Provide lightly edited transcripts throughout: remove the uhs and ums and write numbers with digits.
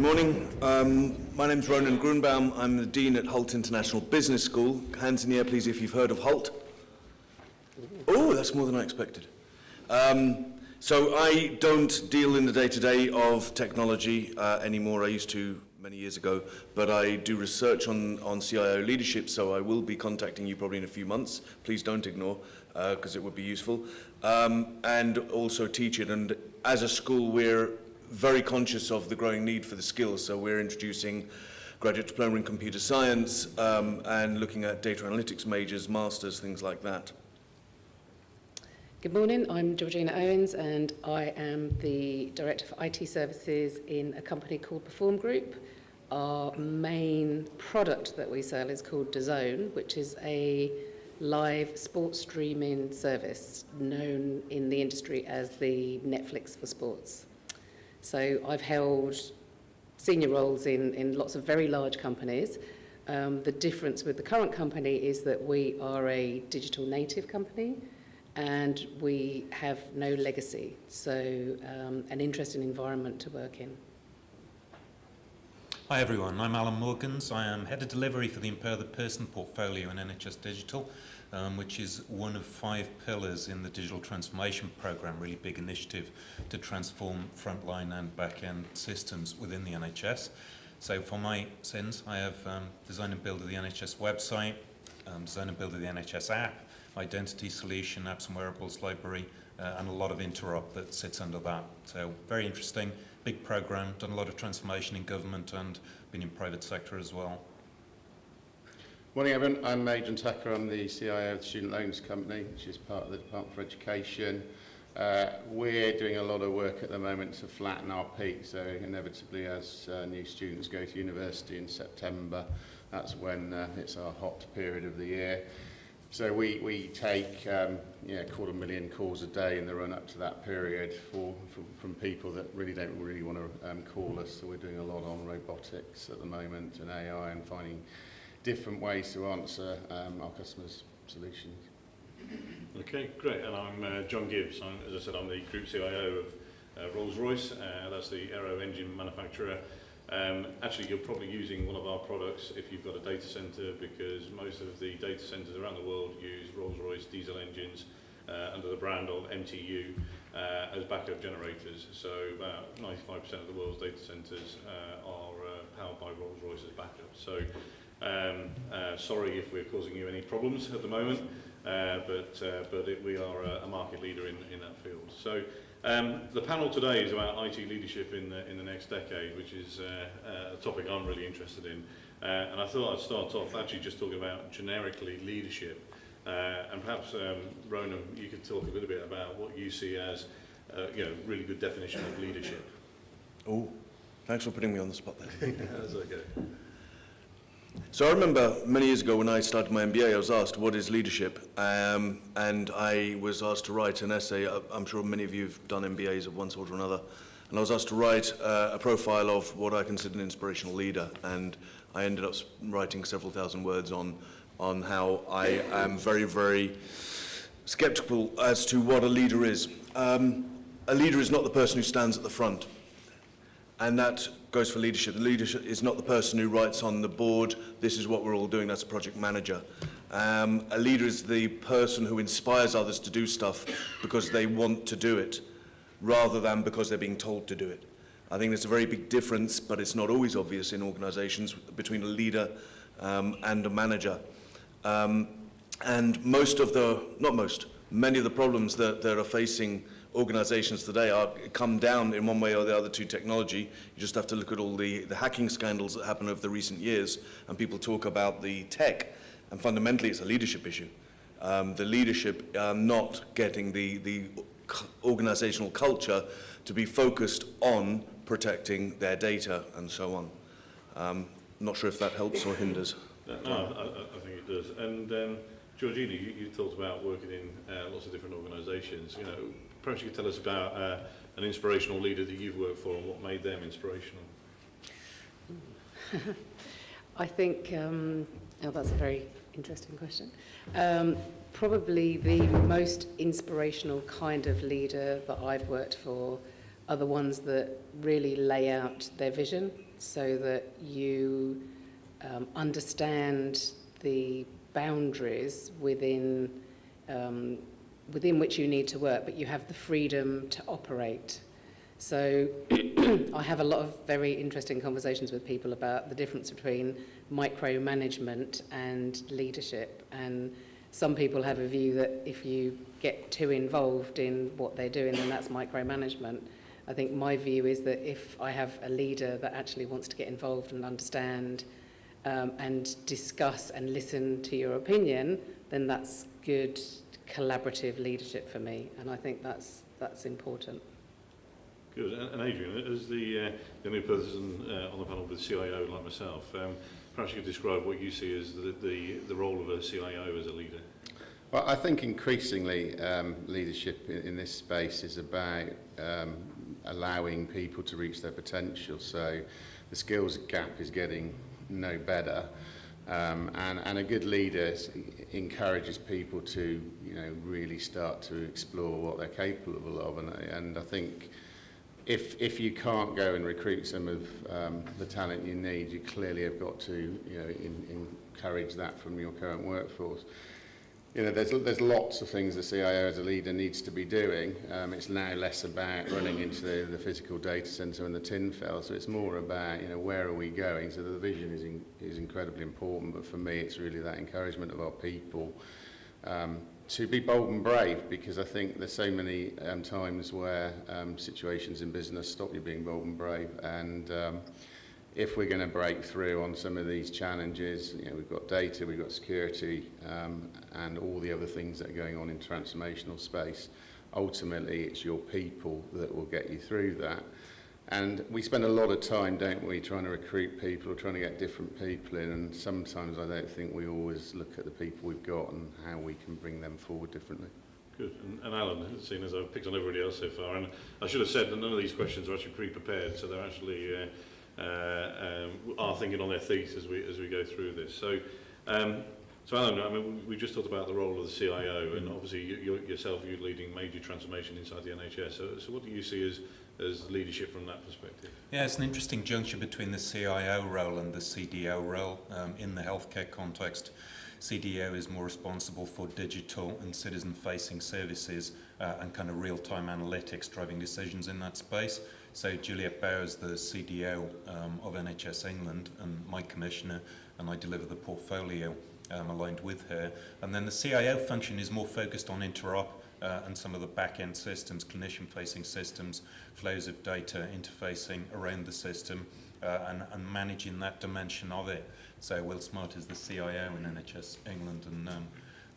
morning. My name's Ronan Grunbaum. I'm the Dean at Hult International Business School. Hands in the air, please, if you've heard of Hult. Oh, that's more than I expected. So I don't deal in the day-to-day of technology anymore. I used to many years ago, but I do research on CIO leadership, so I will be contacting you probably in a few months. Please don't ignore, because it would be useful. And also teach it. And as a school, we're very conscious of the growing need for the skills, so we're introducing graduate diploma in computer science and looking at data analytics majors, masters, things like that. Good morning, I'm Georgina Owens and I am the Director for IT Services in a company called Perform Group. Our main product that we sell is called DAZN, which is a live sports streaming service known in the industry as the Netflix for sports. So I've held senior roles in lots of very large companies. The difference with the current company is that we are a digital native company and we have no legacy, so an interesting environment to work in. Hi everyone, I'm Alan Morgans. I am Head of Delivery for the Empower Person portfolio in NHS Digital, which is one of 5 pillars in the digital transformation programme, really big initiative to transform frontline and back-end systems within the NHS. So for my sins, I have designed and built the NHS website, designed and built the NHS app, identity solution, apps and wearables library, and a lot of interop that sits under that. So very interesting, big program, done a lot of transformation in government and been in private sector as well. Morning everyone, I'm Adrian Tucker, I'm the CIO of the Student Loans Company, which is part of the Department for Education. We're doing a lot of work at the moment to flatten our peak, so inevitably as new students go to university in September, that's when it's our hot period of the year. So we take 250,000 calls a day in the run up to that period from people that really don't want to call us. So we're doing a lot on robotics at the moment and AI and finding different ways to answer our customers' solutions. Okay, great. And I'm John Gibbs. As I said, I'm the Group CIO of Rolls-Royce. That's the aero engine manufacturer. Actually, you're probably using one of our products if you've got a data center, because most of the data centers around the world use Rolls-Royce diesel engines under the brand of MTU as backup generators. So about 95% of the world's data centers are powered by Rolls-Royce as backup. So sorry if we're causing you any problems at the moment, but we are a market leader in that field. So the panel today is about IT leadership in the next decade, which is a topic I'm really interested in. And I thought I'd start off actually just talking about generically leadership. And perhaps, Ronan, you could talk a little bit about what you see as really good definition of leadership. Oh, thanks for putting me on the spot there. That's okay. So I remember many years ago when I started my MBA, I was asked, what is leadership? And I was asked to write an essay. I'm sure many of you have done MBAs of one sort or another. And I was asked to write a profile of what I consider an inspirational leader. And I ended up writing several thousand words on how I am very, very skeptical as to what a leader is. A leader is not the person who stands at the front. And that goes for leadership. The leader is not the person who writes on the board, this is what we're all doing, that's a project manager. A leader is the person who inspires others to do stuff because they want to do it, rather than because they're being told to do it. I think there's a very big difference, but it's not always obvious in organizations, between a leader and a manager. And many of the problems that are facing organizations today come down in one way or the other to technology. You just have to look at all the hacking scandals that happened over the recent years, and people talk about the tech, and fundamentally it's a leadership issue. The leadership not getting the organizational culture to be focused on protecting their data and so on. Not sure if that helps or hinders. No, I think it does. And Georgina, you talked about working in lots of different organisations. Perhaps you could tell us about an inspirational leader that you've worked for and what made them inspirational. I think, that's a very interesting question. Probably the most inspirational kind of leader that I've worked for are the ones that really lay out their vision so that you understand the boundaries within which you need to work, but you have the freedom to operate. So I have a lot of very interesting conversations with people about the difference between micromanagement and leadership. And some people have a view that if you get too involved in what they're doing, then that's micromanagement. I think my view is that if I have a leader that actually wants to get involved and understand and discuss and listen to your opinion, then that's good collaborative leadership for me. And I think that's important. Good. And Adrian, as the only person on the panel with CIO like myself, perhaps you could describe what you see as the role of a CIO as a leader. Well, I think increasingly leadership in this space is about allowing people to reach their potential. So the skills gap is getting no better, and a good leader encourages people to, really start to explore what they're capable of. And I think if you can't go and recruit some of the talent you need, you clearly have got to, encourage that from your current workforce. There's lots of things the CIO as a leader needs to be doing. It's now less about running into the physical data center and the tin fell, so it's more about, where are we going? So the vision is incredibly important, but for me it's really that encouragement of our people to be bold and brave, because I think there's so many times where situations in business stop you being bold and brave, and if we're going to break through on some of these challenges, we've got data, we've got security, and all the other things that are going on in transformational space. Ultimately, it's your people that will get you through that. And we spend a lot of time, don't we, trying to recruit people or trying to get different people in, and sometimes I don't think we always look at the people we've got and how we can bring them forward differently. Good. And Alan, seeing as I've picked on everybody else so far, and I should have said that none of these questions are actually pre-prepared, so they're actually are thinking on their feet as we go through this. So, so Alan, we just talked about the role of the CIO, and obviously you're leading major transformation inside the NHS. So what do you see as leadership from that perspective? Yeah, it's an interesting juncture between the CIO role and the CDO role. In the healthcare context, CDO is more responsible for digital and citizen-facing services and kind of real-time analytics driving decisions in that space. So Juliet Bowers, the CDO of NHS England, and my commissioner, and I deliver the portfolio aligned with her. And then the CIO function is more focused on interop and some of the back-end systems, clinician-facing systems, flows of data interfacing around the system, and managing that dimension of it. So Will Smart is the CIO in NHS England, and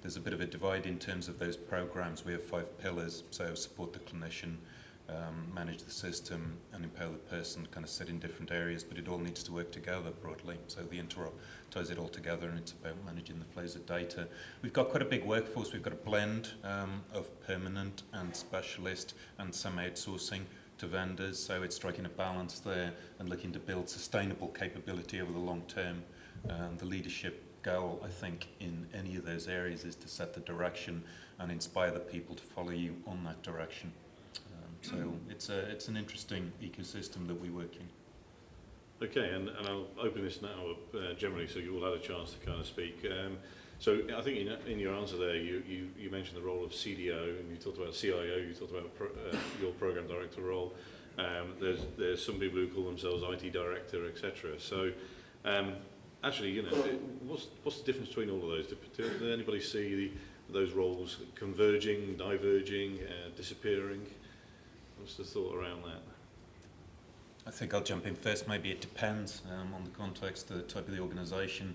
there's a bit of a divide in terms of those programs. We have 5 pillars, so support the clinician, manage the system, and empower the person to kind of sit in different areas, but it all needs to work together broadly. So the interop ties it all together, and it's about managing the flows of data. We've got quite a big workforce. We've got a blend of permanent and specialist and some outsourcing to vendors, so it's striking a balance there and looking to build sustainable capability over the long term. The leadership goal, I think, in any of those areas is to set the direction and inspire the people to follow you on that direction. So it's an interesting ecosystem that we work in. Okay, and I'll open this now up generally, so you all had a chance to kind of speak. So I think in your answer there, you mentioned the role of CDO, and you talked about CIO, you talked about your program director role. There's some people who call themselves IT director, etc. So actually, what's the difference between all of those? Does anybody see those roles converging, diverging, disappearing? What's the thought around that? I think I'll jump in first. Maybe it depends on the context, the type of the organisation,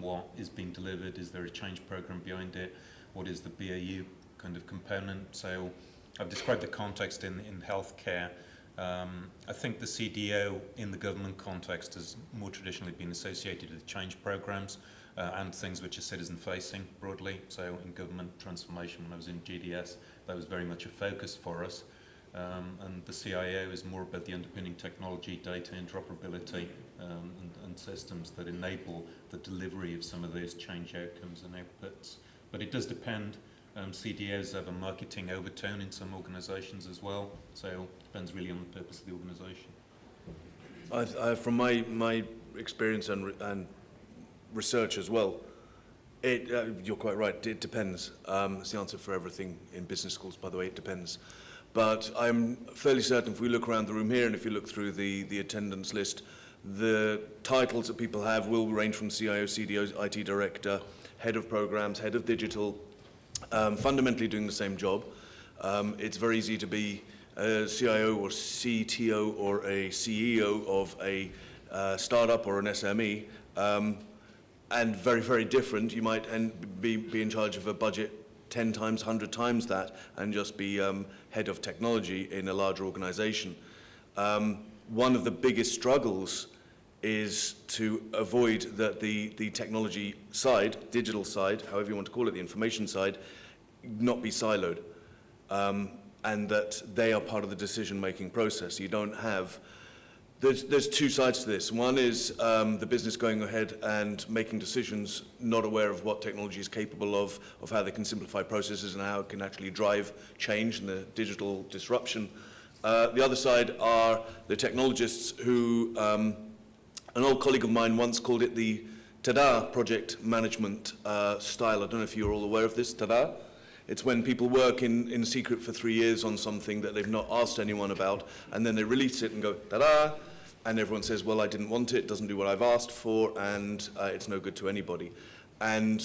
what is being delivered. Is there a change program behind it? What is the BAU kind of component? So I've described the context in healthcare. I think the CDO in the government context has more traditionally been associated with change programs and things which are citizen-facing broadly. So in government transformation, when I was in GDS, that was very much a focus for us. And the CIO is more about the underpinning technology, data interoperability, and systems that enable the delivery of some of those change outcomes and outputs. But it does depend. CDOs have a marketing overtone in some organisations as well, so it depends really on the purpose of the organisation. From my experience and research as well, you're quite right, it depends. It's the answer for everything in business schools, by the way, it depends. But I'm fairly certain if we look around the room here and if you look through the attendance list, the titles that people have will range from CIO, CDO, IT director, head of programs, head of digital, fundamentally doing the same job. It's very easy to be a CIO or CTO or a CEO of a startup or an SME, and very, very different. You might be in charge of a budget 10 times, 100 times that, and just be head of technology in a larger organization. One of the biggest struggles is to avoid that the technology side, digital side, however you want to call it, the information side, not be siloed. And that they are part of the decision-making process. You don't have... There's two sides to this. One is the business going ahead and making decisions, not aware of what technology is capable of how they can simplify processes and how it can actually drive change and the digital disruption. The other side are the technologists who, an old colleague of mine once called it the TADA project management style. I don't know if you're all aware of this, TADA. It's when people work in secret for 3 years on something that they've not asked anyone about, and then they release it and go, ta-da, and everyone says, well, I didn't want it, doesn't do what I've asked for, and it's no good to anybody. And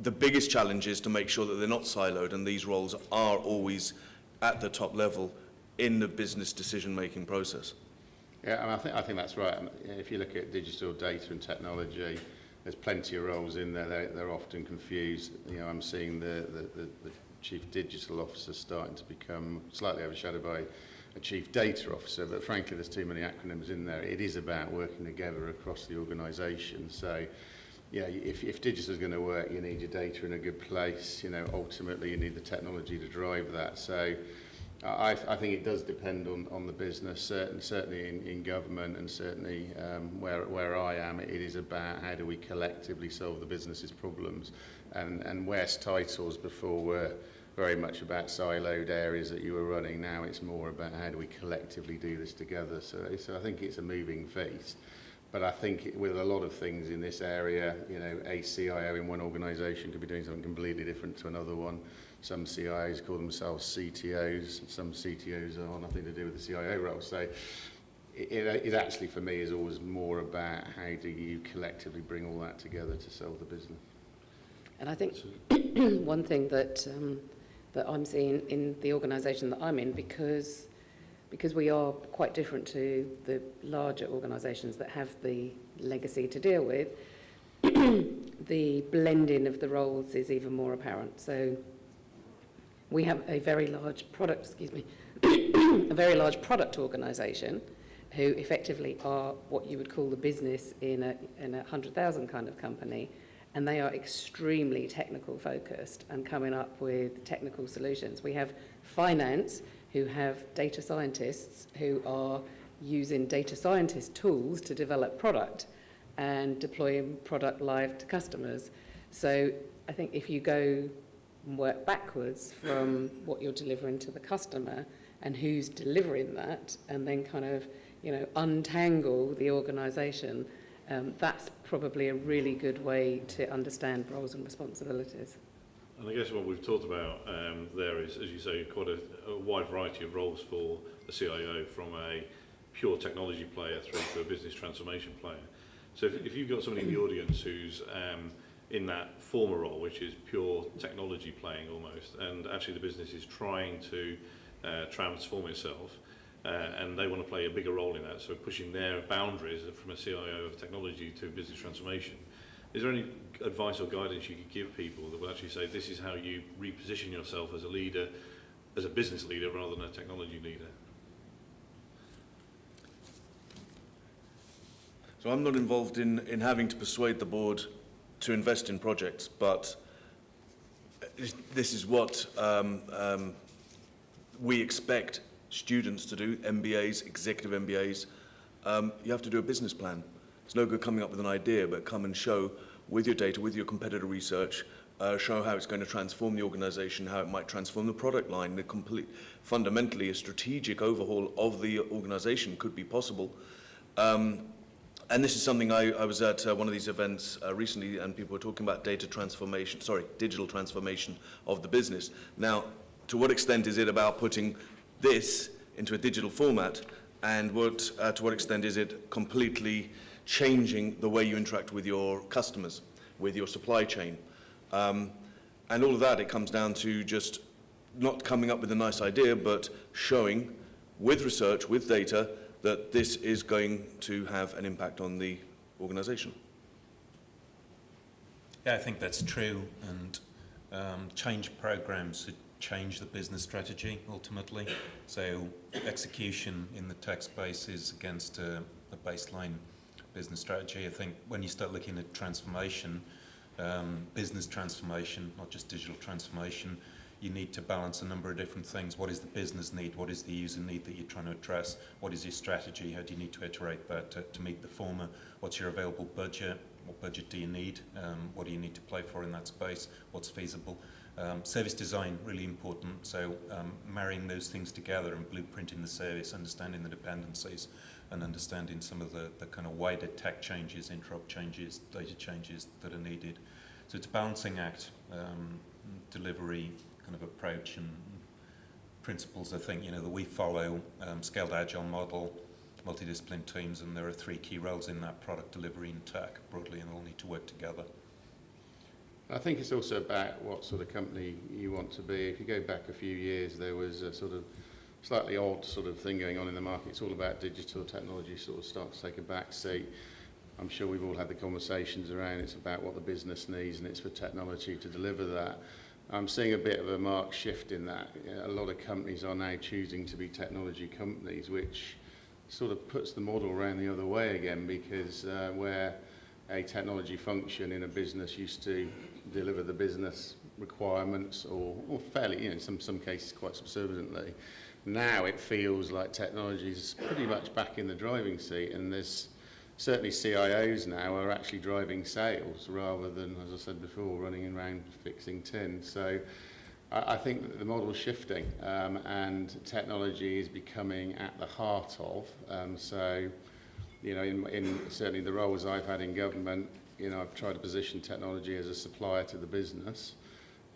the biggest challenge is to make sure that they're not siloed, and these roles are always at the top level in the business decision-making process. Yeah, and I think that's right. If you look at digital data and technology, there's plenty of roles in there. They're often confused. You know, I'm seeing the chief digital officer starting to become slightly overshadowed by a chief data officer, but frankly, there's too many acronyms in there. It is about working together across the organisation. So, yeah, if digital is going to work, you need your data in a good place. You know, ultimately, you need the technology to drive that. So, I think it does depend on the business, certainly in government, and certainly where I am, it is about how do we collectively solve the business's problems. And where's titles before were very much about siloed areas that you were running. Now it's more about how do we collectively do this together. So I think it's a moving feast. But I think with a lot of things in this area, you know, a CIO in one organisation could be doing something completely different to another one. Some CIOs call themselves CTOs, some CTOs are nothing to do with the CIO role. So it actually, for me, is always more about how do you collectively bring all that together to solve the business. And I think one thing that I'm seeing in the organisation that I'm in, because we are quite different to the larger organisations that have the legacy to deal with, the blending of the roles is even more apparent. So we have a very large product, a very large product organisation who effectively are what you would call the business in a 100,000 kind of company, and they are extremely technical focused and coming up with technical solutions. We have finance who have data scientists who are using data scientist tools to develop product and deploying product live to customers. So I think if you go and work backwards from what you're delivering to the customer and who's delivering that, and then kind of, you know, untangle the organisation, that's probably a really good way to understand roles and responsibilities. And I guess what we've talked about there is, as you say, quite a wide variety of roles for the CIO, from a pure technology player through to a business transformation player. So if you've got somebody in the audience who's in that former role, which is pure technology playing almost, and actually the business is trying to transform itself, and they want to play a bigger role in that, so pushing their boundaries from a CIO of technology to business transformation, is there any advice or guidance you could give people that will actually say this is how you reposition yourself as a leader, as a business leader rather than a technology leader? So I'm not involved in having to persuade the board to invest in projects, but this is what we expect students to do, MBAs, executive MBAs. You have to do a business plan. It's no good coming up with an idea, but come and show with your data, with your competitor research, show how it's going to transform the organization, how it might transform the product line. Fundamentally, a strategic overhaul of the organization could be possible. And this is something I was at one of these events recently, and people were talking about digital transformation of the business. Now, to what extent is it about putting this into a digital format, and to what extent is it completely changing the way you interact with your customers, with your supply chain? And all of that, it comes down to just not coming up with a nice idea, but showing with research, with data, that this is going to have an impact on the organisation. Yeah, I think that's true, and change programs should change the business strategy ultimately. So execution in the tech space is against a baseline business strategy. I think when you start looking at transformation, business transformation, not just digital transformation, you need to balance a number of different things. What is the business need? What is the user need that you're trying to address? What is your strategy? How do you need to iterate that to meet the former? What's your available budget? What budget do you need? What do you need to play for in that space? What's feasible? Service design, really important. So marrying those things together and blueprinting the service, understanding the dependencies, and understanding some of the kind of wider tech changes, interop changes, data changes that are needed. So it's a balancing act, delivery kind of approach and principles. I think, that we follow, scaled agile model, multidisciplinary teams, and there are 3 key roles in that: product, delivery, and tech broadly, and they all need to work together. I think it's also about what sort of company you want to be. If you go back a few years, there was a sort of slightly odd sort of thing going on in the market. It's all about digital technology sort of start to take a back seat. I'm sure we've all had the conversations around it's about what the business needs, and it's for technology to deliver that. I'm seeing a bit of a marked shift in that. A lot of companies are now choosing to be technology companies, which sort of puts the model around the other way again, because where a technology function in a business used to deliver the business requirements or fairly, in some cases quite subserviently, now it feels like technology is pretty much back in the driving seat, and there's certainly CIOs now are actually driving sales rather than, as I said before, running around fixing tin. So I think that the model's shifting, and technology is becoming at the heart of. In certainly the roles I've had in government, I've tried to position technology as a supplier to the business,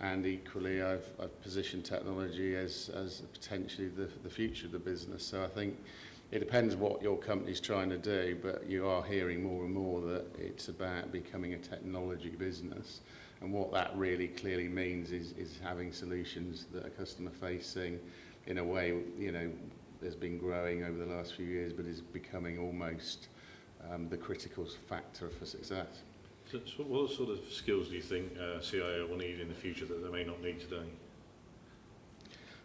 and equally I've positioned technology as potentially the future of the business. So I think it depends what your company's trying to do, but you are hearing more and more that it's about becoming a technology business. And what that really clearly means is having solutions that are customer facing in a way, has been growing over the last few years, but is becoming almost the critical factor for success. So what sort of skills do you think CIO will need in the future that they may not need today?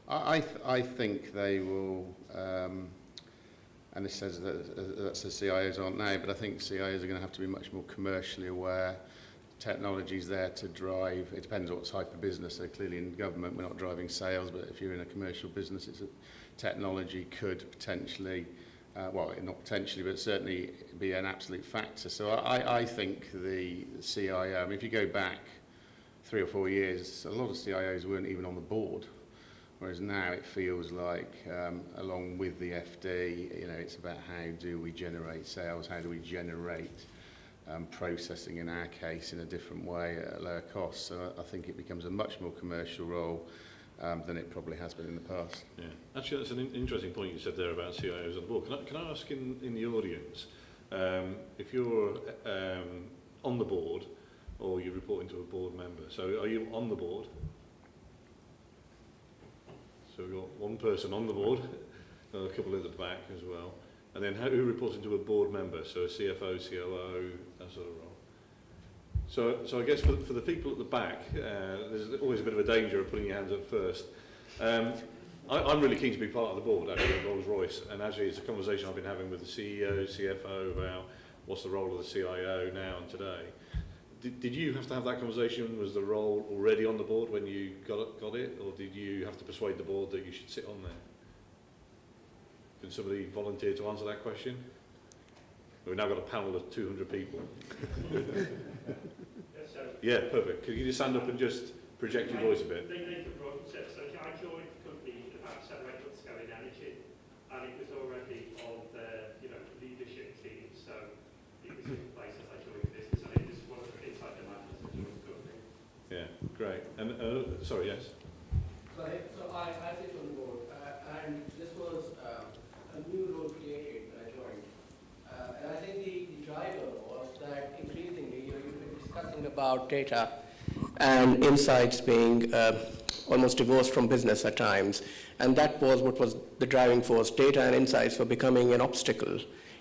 I think they will, and this says that CIOs aren't now, but I think CIOs are going to have to be much more commercially aware. Technology's there to drive, it depends what type of business. So clearly in government we're not driving sales, but if you're in a commercial business, technology could potentially, not potentially, but certainly be an absolute factor. So I think the CIO, if you go back 3 or 4 years, a lot of CIOs weren't even on the board. Whereas now it feels like, along with the FD, it's about how do we generate sales, how do we generate processing in our case in a different way at a lower cost. So I think it becomes a much more commercial role than it probably has been in the past. Yeah, actually that's an interesting point you said there about CIOs on the board. Can I ask in the audience, if you're on the board or you're reporting to a board member, so are you on the board? So we've got one person on the board, a couple at the back as well. And then who reports into a board member? So a CFO, COO, that sort of role. So I guess for the people at the back, there's always a bit of a danger of putting your hands up first. I'm really keen to be part of the board, actually, at Rolls-Royce. And actually, it's a conversation I've been having with the CEO, CFO about what's the role of the CIO now and today. Did you have to have that conversation? Was the role already on the board when you got it? Or did you have to persuade the board that you should sit on there? Can somebody volunteer to answer that question? We've now got a panel of 200 people. Yeah, perfect. Could you just stand up and just project your voice a bit? So I joined the company about 7 or 8 months ago in energy, and it was already on the leadership team And, sorry, yes? So I sit on the board, and this was a new role created when I joined. And I think the driver was that increasingly, you've been discussing about data and insights being almost divorced from business at times. And that was what was the driving force. Data and insights were becoming an obstacle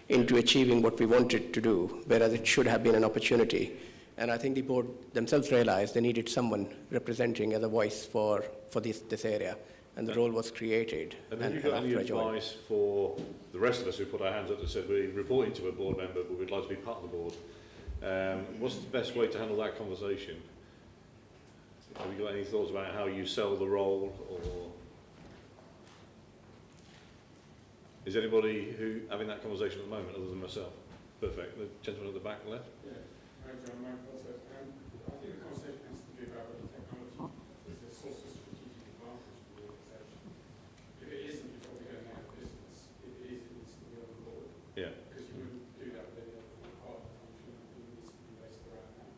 into achieving what we wanted to do, whereas it should have been an opportunity. And I think the board themselves realized they needed someone representing as a voice for this area. And the role was created. And have you got any after I joined. advice for the rest of us who put our hands up that said we're reporting to a board member but we'd like to be part of the board? What's the best way to handle that conversation? Have you got any thoughts about how you sell the role, or is anybody who having that conversation at the moment other than myself? Perfect. The gentleman at the back left. Yeah, hi John, Mike Process. I think the conversation has to be about whether technology is the source of strategic advantage for the organisation. If it isn't, you're probably going out of business. If it is, it needs to be on board. Yeah. Because you wouldn't do that with any other part of the function. It needs to be based around that.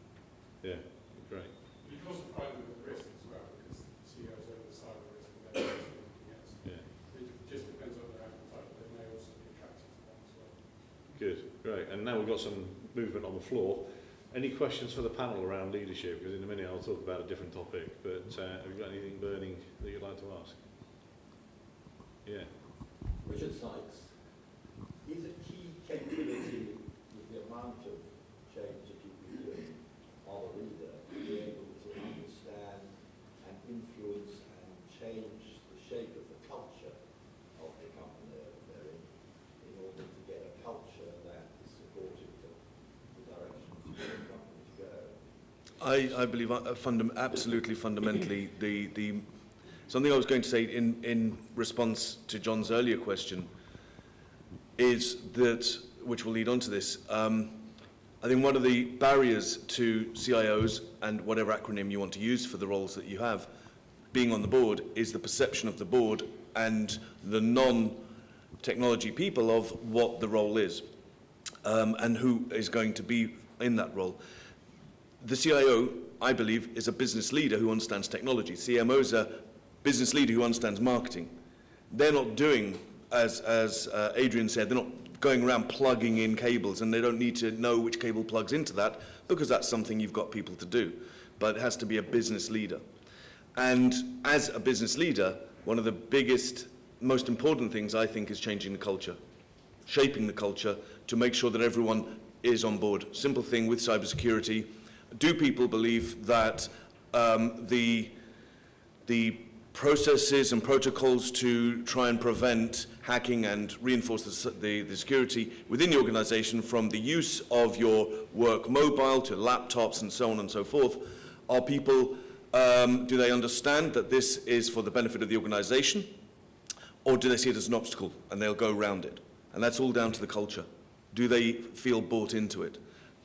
Yeah. Great. You can also fight with the risk as well, because CEOs own the cyber risk and they don't do anything else. Yeah. It just depends on their appetite, but they may also be attracted to that as well. Good. Great. And now we've got some movement on the floor. Any questions for the panel around leadership? Because in a minute I'll talk about a different topic. But have you got anything burning that you'd like to ask? Yeah. Richard Sykes, is a key capability with the amount of change that you've been doing of a leader to be able to understand and influence and change the shape of the culture of the company that they're in order to get a culture that is supportive of the direction you want the company to go? I believe absolutely fundamentally the something I was going to say in response to John's earlier question is that, which will lead on to this, I think one of the barriers to CIOs and whatever acronym you want to use for the roles that you have being on the board is the perception of the board and the non-technology people of what the role is and who is going to be in that role. The CIO, I believe, is a business leader who understands technology. CMO is a business leader who understands marketing. They're not doing, as Adrian said, they're not going around plugging in cables, and they don't need to know which cable plugs into that because that's something you've got people to do. But it has to be a business leader. And as a business leader, one of the biggest, most important things I think is changing the culture, shaping the culture to make sure that everyone is on board. Simple thing with cybersecurity. Do people believe that the processes and protocols to try and prevent hacking and reinforce the security within the organization, from the use of your work mobile to laptops and so on and so forth, are people, do they understand that this is for the benefit of the organization, or do they see it as an obstacle and they'll go around it? And that's all down to the culture. Do they feel bought into it?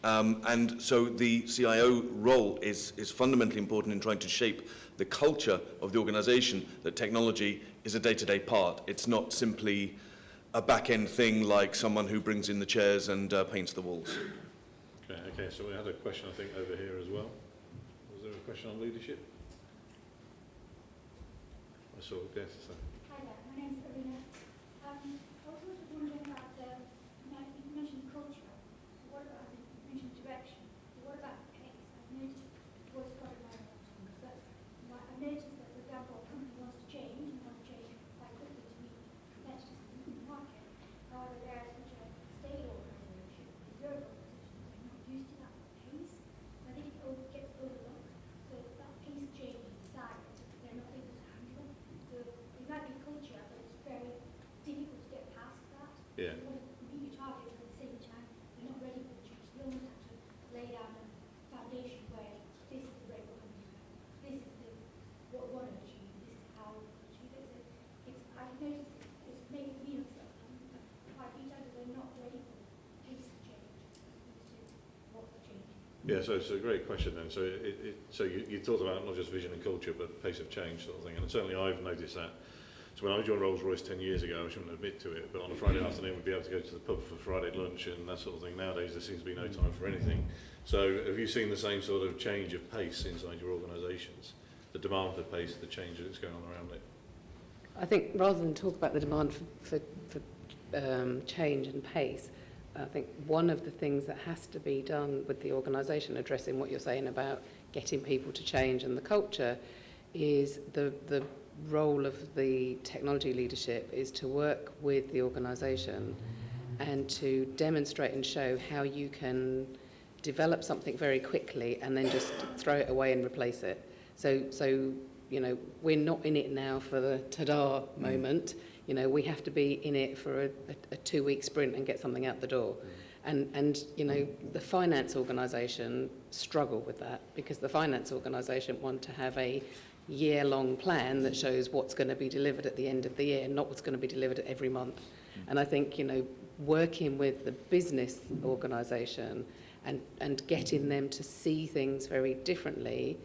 And so the CIO role is fundamentally important in trying to shape the culture of the organization, that technology is a day-to-day part. It's not simply a back-end thing like someone who brings in the chairs and paints the walls. Okay, so we had a question, I think, over here as well. Was there a question on leadership? I saw, yes. Hi there, my name's Arena. I was also wondering about you mentioned culture. What about, you mentioned direction. What about pace? I've noticed voice product management, but I've noticed that, for example, a company wants to change and wants to change quite quickly to meet competitors in the market. However, there is such a state organisation, reserve organisations, they're not used to that pace. I think it gets overlooked. So that pace change is decided, they're not able to handle. So it might be culture, but it's very difficult to get past that. Yeah. You want to meet your target, but at the same time, you're not ready for the change. You almost have to lay down a foundation where this is the rate we're going to do that. This is what we want to achieve. This is how we want to achieve it. So I've noticed it's making me upset. Quite a few times we're not ready for the pace of change. What the change. Yeah, so it's a great question then. So so you talked about not just vision and culture, but pace of change sort of thing. And certainly I've noticed that. So when I joined Rolls-Royce 10 years ago, I shouldn't admit to it, but on a Friday afternoon we'd be able to go to the pub for Friday lunch and that sort of thing. Nowadays there seems to be no time for anything. So have you seen the same sort of change of pace inside your organisations? the demand for pace, the change that's going on around it. I think rather than talk about the demand for change and pace, I think one of the things that has to be done with the organisation, addressing what you're saying about getting people to change and the culture, is the role of the technology leadership is to work with the organisation and to demonstrate and show how you can develop something very quickly and then just throw it away and replace it. So you know, we're not in it now for the ta-da moment. You know, we have to be in it for a 2-week sprint and get something out the door. And you know, the finance organisation struggle with that because the finance organisation want to have a year-long plan that shows what's going to be delivered at the end of the year, not what's going to be delivered every month. And I think, you know, working with the business organisation and getting them to see things very differently,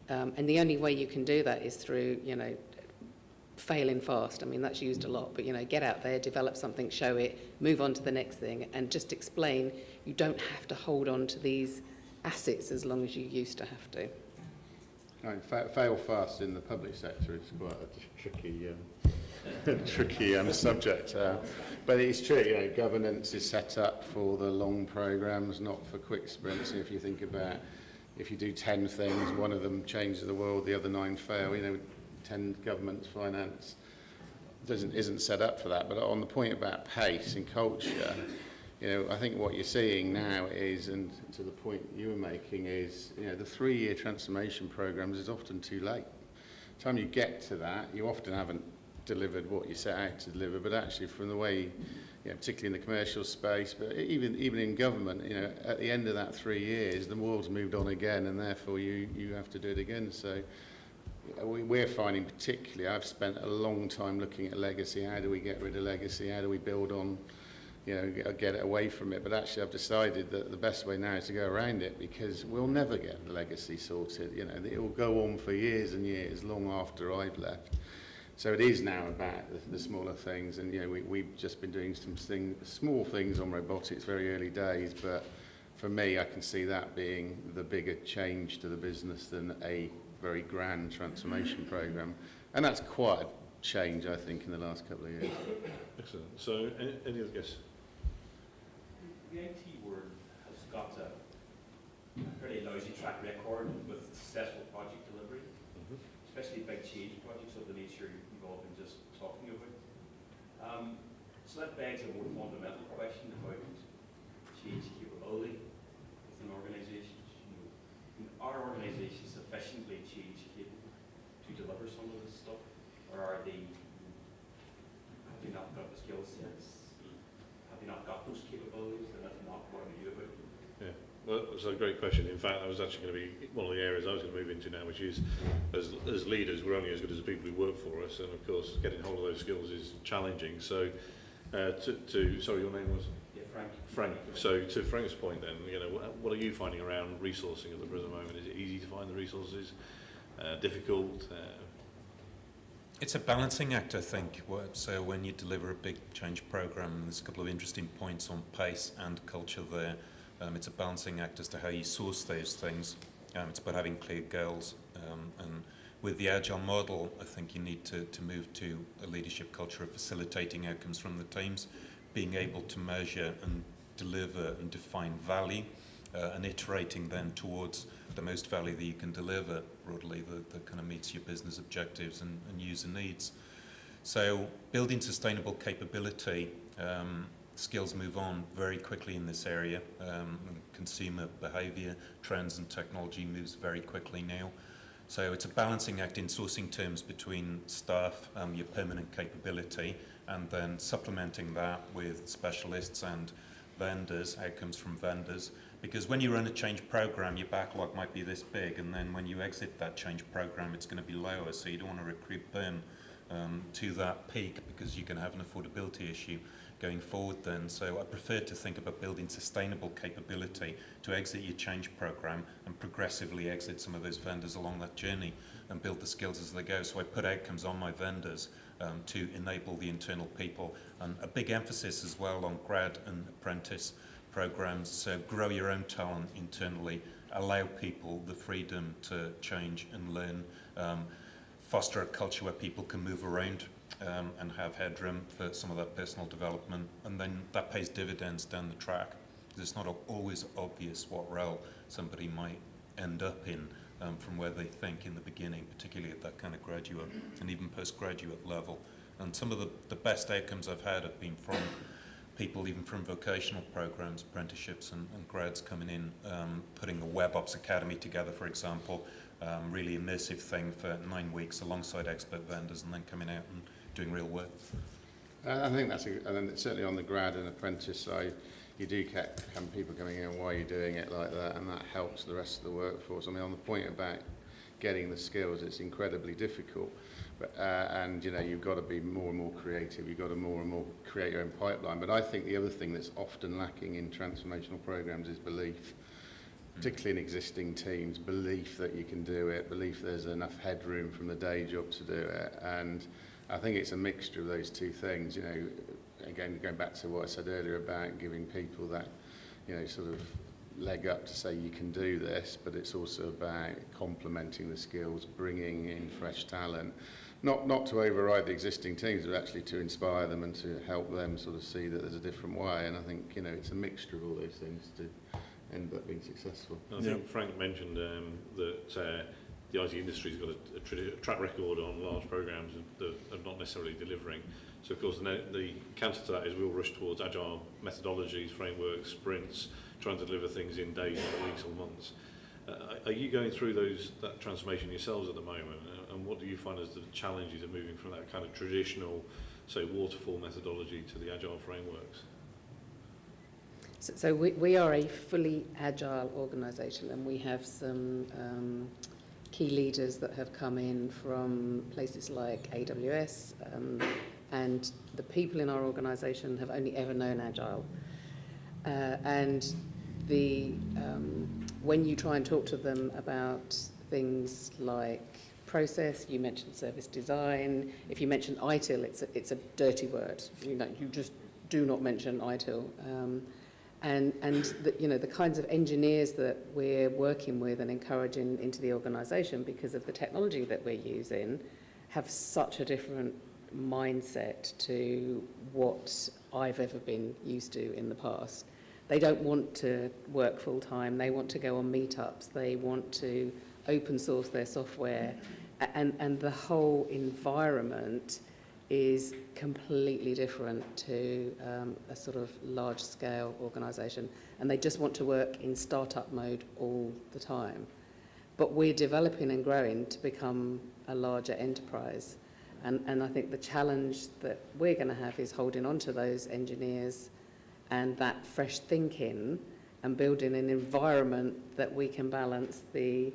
and the only way you can do that is through, you know, failing fast. I mean, that's used a lot, but, you know, get out there, develop something, show it, move on to the next thing, and just explain you don't have to hold on to these assets as long as you used to have to. Right, fail fast in the public sector is quite a tricky, tricky subject. But it's true, you know, governance is set up for the long programs, not for quick sprints. If you think about, if you do 10 things, one of them changes the world, the other 9 fail. You know, 10 governments, finance isn't set up for that. But on the point about pace and culture, you know, I think what you're seeing now is, and to the point you were making, is, you know, the 3-year transformation programs is often too late. By the time you get to that, you often haven't delivered what you set out to deliver, but actually from the way, you know, particularly in the commercial space, but even in government, you know, at the end of that 3 years, the world's moved on again, and therefore you have to do it again. So we're finding particularly, I've spent a long time looking at legacy. How do we get rid of legacy? How do we build on, you know, get it away from it? But actually I've decided that the best way now is to go around it, because we'll never get the legacy sorted. You know, it will go on for years and years, long after I've left. So it is now about the smaller things, and, you know, we've just been doing some small things on robotics, very early days, but for me I can see that being the bigger change to the business than a very grand transformation program. And that's quite a change, I think, in the last couple of years. Excellent. So, any other guesses? The IT world has got a fairly lousy track record with successful project delivery, especially big change projects of the nature you've all been just talking about. So that begs a more fundamental question about change capability within organisations. You know, are organisations sufficiently change capable to deliver some of this stuff, or have they not got the skill sets? Have they not got those capabilities? And if not, what do we do about it? Yeah, well, that's a great question. In fact, that was actually going to be one of the areas I was going to move into now, which is, as leaders, we're only as good as the people who work for us, and of course, getting hold of those skills is challenging. So, sorry, your name was? Yeah, Frank. Frank. So, to Frank's point, then, you know, what are you finding around resourcing at the present moment? Is it easy to find the resources? Difficult? It's a balancing act, I think. So when you deliver a big change program, there's a couple of interesting points on pace and culture there. It's a balancing act as to how you source those things. It's about having clear goals. And with the Agile model, I think you need to move to a leadership culture of facilitating outcomes from the teams, being able to measure and deliver and define value, and iterating then towards the most value that you can deliver broadly that kind of meets your business objectives and user needs. So building sustainable capability, skills move on very quickly in this area. Consumer behaviour, trends and technology moves very quickly now. So it's a balancing act in sourcing terms between staff, your permanent capability, and then supplementing that with specialists and vendors, outcomes from vendors. Because when you run a change program, your backlog might be this big, and then when you exit that change program, it's going to be lower. So you don't want to recruit them to that peak, because you can have an affordability issue going forward then. So I prefer to think about building sustainable capability to exit your change program and progressively exit some of those vendors along that journey and build the skills as they go. So I put outcomes on my vendors to enable the internal people, and a big emphasis as well on grad and apprentice programs. So grow your own talent internally allow people the freedom to change and learn, foster a culture where people can move around and have headroom for some of that personal development, and then that pays dividends down the track. It's not always obvious what role somebody might end up in from where they think in the beginning, particularly at that kind of graduate and even postgraduate level. And some of the best outcomes I've had have been from people even from vocational programs, apprenticeships and grads coming in, putting a Web Ops Academy together, for example, really immersive thing for 9 weeks alongside expert vendors, and then coming out and doing real work. I think that's, and then certainly on the grad and apprentice side, you do get people coming in, why are you doing it like that, and that helps the rest of the workforce. I mean, on the point about getting the skills, it's incredibly difficult. But, and, you know, you've got to be more and more creative, you've got to more and more create your own pipeline. But I think the other thing that's often lacking in transformational programs is belief, particularly in existing teams, belief that you can do it, belief there's enough headroom from the day job to do it. And I think it's a mixture of those two things, you know, again, going back to what I said earlier about giving people that, you know, sort of leg up to say you can do this, but it's also about complementing the skills, bringing in fresh talent, not to override the existing teams, but actually to inspire them and to help them sort of see that there's a different way. And I think, you know, it's a mixture of all those things to end up being successful. I think Frank mentioned that the IT industry's got a track record on large programs that are not necessarily delivering. So of course the counter to that is we'll rush towards agile methodologies, frameworks, sprints, trying to deliver things in days, not weeks or months. Are you going through that transformation yourselves at the moment? And what do you find as the challenges of moving from that kind of traditional, say, waterfall methodology to the agile frameworks? So we are a fully agile organisation, and we have some key leaders that have come in from places like AWS, and the people in our organisation have only ever known agile. And when you try and talk to them about things like process, you mentioned service design. If you mention ITIL, it's a dirty word. You just do not mention ITIL. And the kinds of engineers that we're working with and encouraging into the organisation, because of the technology that we're using, have such a different mindset to what I've ever been used to in the past. They don't want to work full time. They want to go on meetups. They want to open source their software, and the whole environment is completely different to a sort of large-scale organisation, and they just want to work in startup mode all the time. But we're developing and growing to become a larger enterprise, and I think the challenge that we're going to have is holding on to those engineers and that fresh thinking and building an environment that we can balance the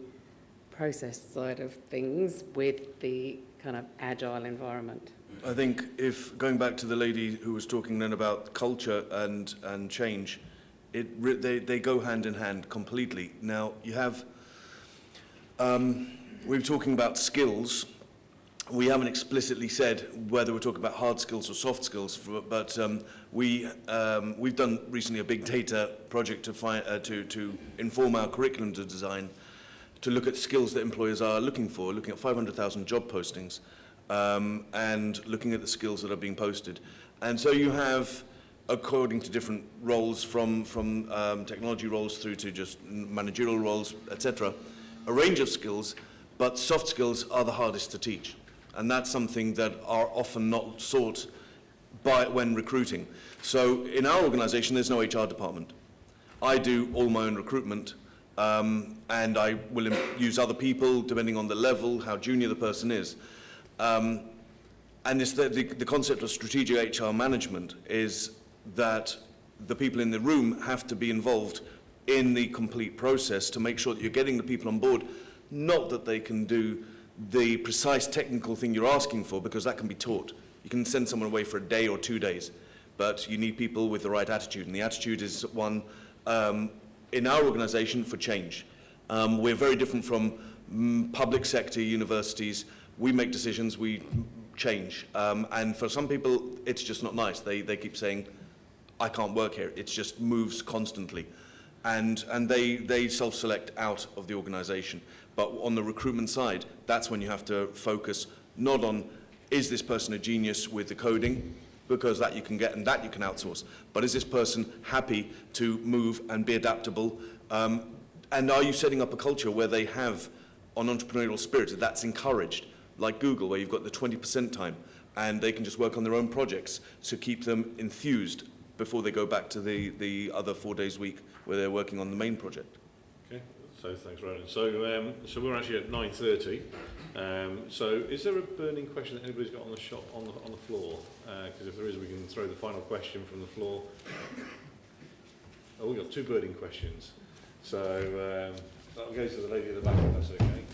process side of things with the kind of agile environment. I think if going back to the lady who was talking then about culture and change, they go hand in hand completely. Now you have, we're talking about skills. We haven't explicitly said whether we're talking about hard skills or soft skills, but we've done recently a big data project to inform our curriculum design, to look at skills that employers are looking for, looking at 500,000 job postings, and looking at the skills that are being posted. And so you have, according to different roles, from technology roles through to just managerial roles, etc., a range of skills, but soft skills are the hardest to teach. And that's something that are often not sought when recruiting. So in our organisation, there's no HR department. I do all my own recruitment, and I will use other people depending on the level, how junior the person is. And it's the concept of strategic HR management is that the people in the room have to be involved in the complete process to make sure that you're getting the people on board, not that they can do the precise technical thing you're asking for, because that can be taught. You can send someone away for a day or 2 days, but you need people with the right attitude, and the attitude is one in our organisation for change. We're very different from public sector universities. We make decisions, we change, and for some people it's just not nice. They keep saying, I can't work here. It just moves constantly. and they self-select out of the organisation. But on the recruitment side, that's when you have to focus not on, is this person a genius with the coding, because that you can get and that you can outsource, but is this person happy to move and be adaptable, and are you setting up a culture where they have an entrepreneurial spirit that's encouraged, like Google, where you've got the 20% time, and they can just work on their own projects to keep them enthused before they go back to the other 4 days a week where they're working on the main project. Okay, so thanks, Ronan. So we're actually at 9:30. So is there a burning question that anybody's got on the on the floor? Because if there is, we can throw the final question from the floor. Oh, we've got 2 burning questions. So that'll go to the lady at the back, if that's okay.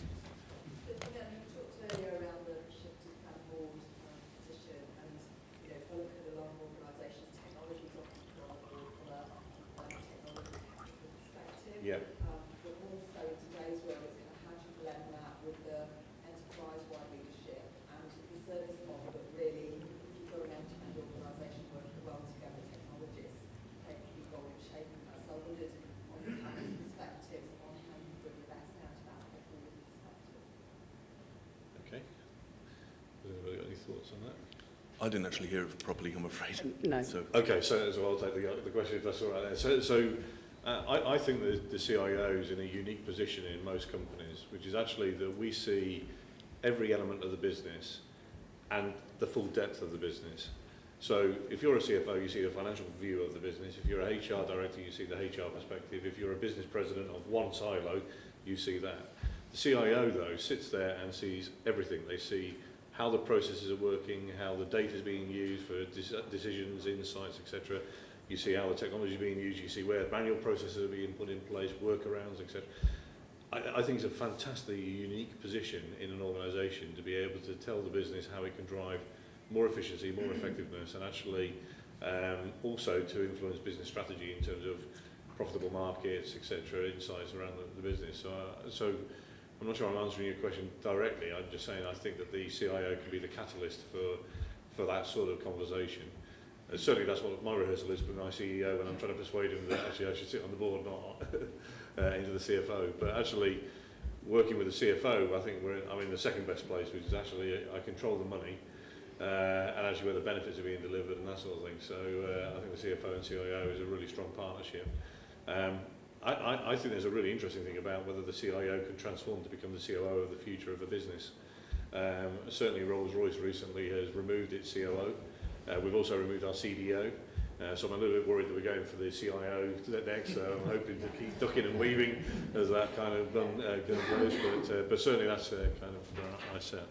You talked earlier around the shift to kind of board position, and if I look at a lot of organisations, technology is often put on board from a technology technical perspective. Yeah. But also in today's world, it's kind of how do you blend that with the enterprise-wide leadership and the service model that really, if you've got an end-to-end organisation working well together, technologists play a key role in shaping that. So I wondered on the panel's perspectives on how you bring the best out of that from a forward perspective. Okay. Has anybody got any thoughts on that? I didn't actually hear it properly, I'm afraid. No. So, Okay, so I'll take the question if that's all right. I think the CIO is in a unique position in most companies, which is actually that we see every element of the business and the full depth of the business. So if you're a CFO, you see the financial view of the business. If you're a HR director, you see the HR perspective. If you're a business president of one silo, you see that. The CIO, though, sits there and sees everything. They see how the processes are working, how the data is being used for decisions, insights, etc. You see how the technology is being used. You see where manual processes are being put in place, workarounds, etc. I think it's a fantastically unique position in an organisation to be able to tell the business how it can drive more efficiency, more effectiveness, and actually also to influence business strategy in terms of profitable markets, etc., insights around the business. So I'm not sure I'm answering your question directly. I'm just saying I think that the CIO can be the catalyst for that sort of conversation. Certainly that's what my rehearsal is with my CEO when I'm trying to persuade him that actually I should sit on the board, not into the CFO. But actually working with the CFO, I think I'm in the second best place, which is actually I control the money and actually where the benefits are being delivered and that sort of thing. So I think the CFO and CIO is a really strong partnership. I think there's a really interesting thing about whether the CIO can transform to become the COO of the future of a business. Certainly Rolls-Royce recently has removed its COO. We've also removed our CDO. So I'm a little bit worried that we're going for the CIO next. So I'm hoping to keep ducking and weaving as that kind of goes. But certainly that's kind of where I set.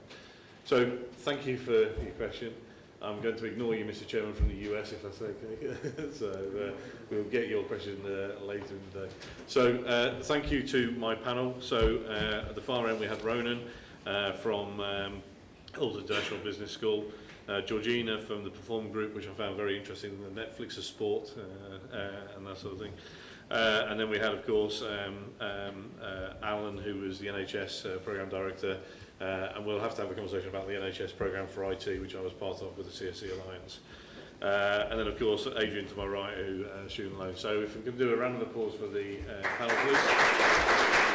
So thank you for your question. I'm going to ignore you, Mr. Chairman, from the US, if that's okay. So we'll get your question later in the day. So thank you to my panel. So at the far end we had Ronan from Hull International Business School, Georgina from the Perform Group, which I found very interesting, the Netflix of sport and that sort of thing. And then we had, of course, Alan, who was the NHS Programme Director, and we'll have to have a conversation about the NHS Programme for IT, which I was part of with the CSE Alliance. And then, of course, Adrian to my right, who student loan. So if we can do a round of applause for the panel, please.